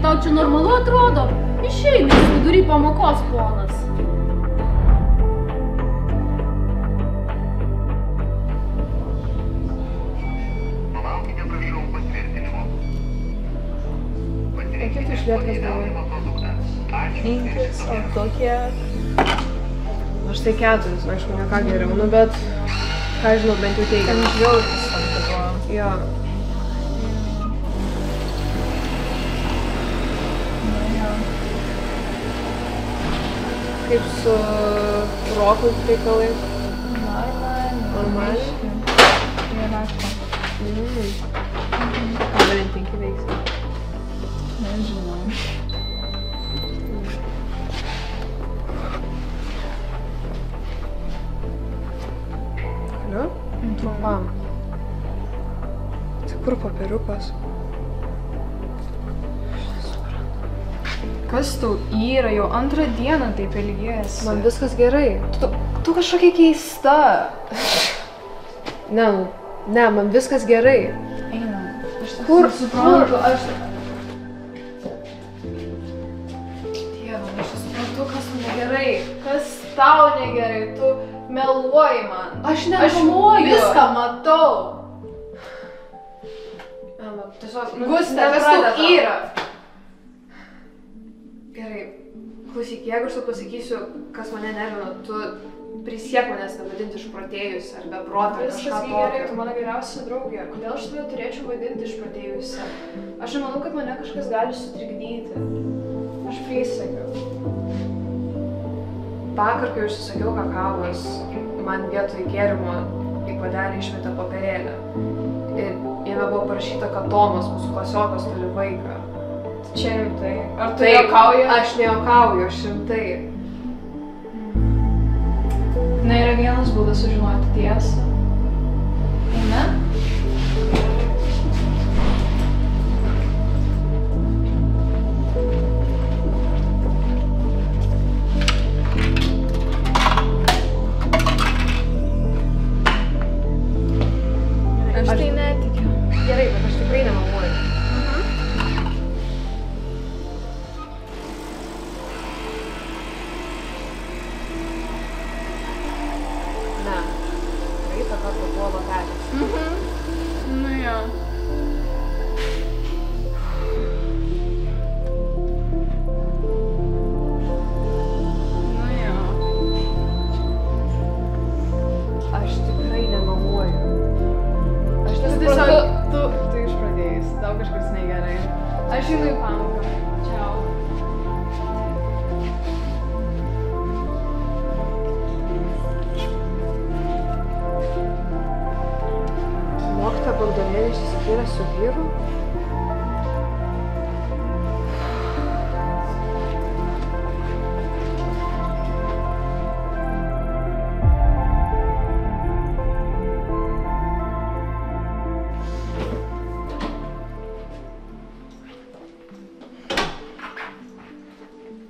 Tau čia normalu atrodo? Išeina į vidury pamokos, ponas. Palaukite, prašau, patvirtinimo. Kiek tu išlietkas gavai? Ačiū. O tokie... Aš tai 4, aišku, ne ką geriau, nu bet... Ką žinau, bent jau teigia. Ten žiauriai santyvo. Jo. Kaip su roku reikalai? Normaliai? Ką Valentinki veiksi? Nežinau. Galiu? Trumpam. Tai kur popieriukas? Kas tau yra? Jau antrą dieną taip ilgėsi. Man viskas gerai. Tu kažkokia keista. Ne, man viskas gerai. Einam. Kur? Suprantu, aš... Dieve, aš suprantu, kas tu negerai. Kas tau negerai? Tu meluoji man. Aš nemeluoju. Aš viską matau. Tiesiog... Gustė, kas tau yra? Gerai, klausyk, jeigu aš tau pasakysiu, kas mane nervina, tu prisiek manęs nevadinti išprotėjusi ar beprotą, kažką tokio. Gerai, tu mano geriausia draugė. Kodėl aš tave turėčiau vadinti išprotėjusi? Aš nemanau, kad mane kažkas gali sutrikdyti. Aš prisiekiu. Vakar, kai užsisakiau kakavos, man vietoj gėrimo į puodelį išmetė popierėlį. Ir jame buvo parašyta, kad Tomas, mūsų klasiokas, turi vaiką. Čia rimtai. Ar tu juokauji? Aš nejuokauju, aš rimtai. Na, yra vienas būdas sužinoti tiesą. Eime? Aš tai netikiu. Gerai, bet aš tikrai nemeluoju. Nu jo. Nu jo. Aš tikrai nemeluoju. Aš Tiesiog tu išpradėjus, tau kažkas negerai. Aš einu į pamoką. Čiau. Mokytoja Gabrielė išsiskyrė su vyru?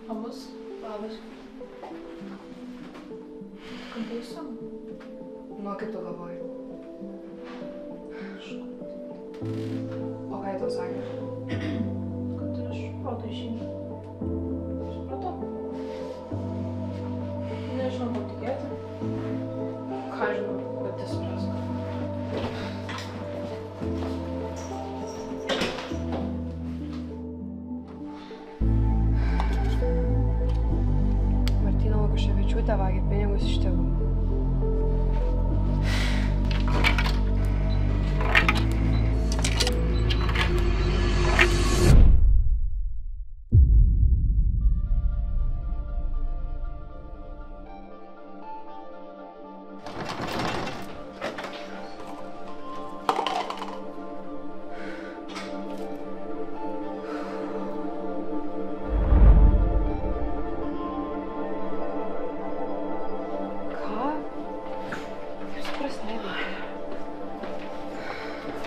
Labas. Labas. Kaip būsim? Nu, kaip tu galvoji? O ką jie tau sakė? Kad aš proto išeinu. Supratau. Nežinau, ko tikėti. Ką žinau, pati suprask. Martyna Lukaševičiūtė vagia pinigus iš tėvų.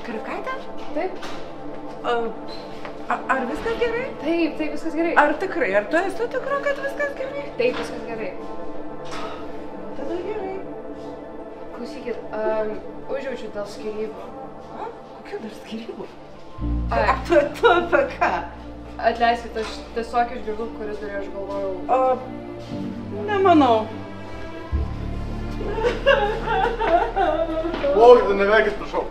Karakaitė? Taip, Ar viskas gerai? taip, viskas gerai. Ar tikrai? Ar tu esi tikra, kad viskas gerai? Taip, viskas gerai. Tada gerai. Klausykit, užjaučiu dėl skyrybų. A? Kokių dar skyrybų? Ai, Tu apie ką? atleiskit, aš tiesiog išgirdau koridoriuje, aš galvojau. Nemanau. Plaukite, neverkit, prašau.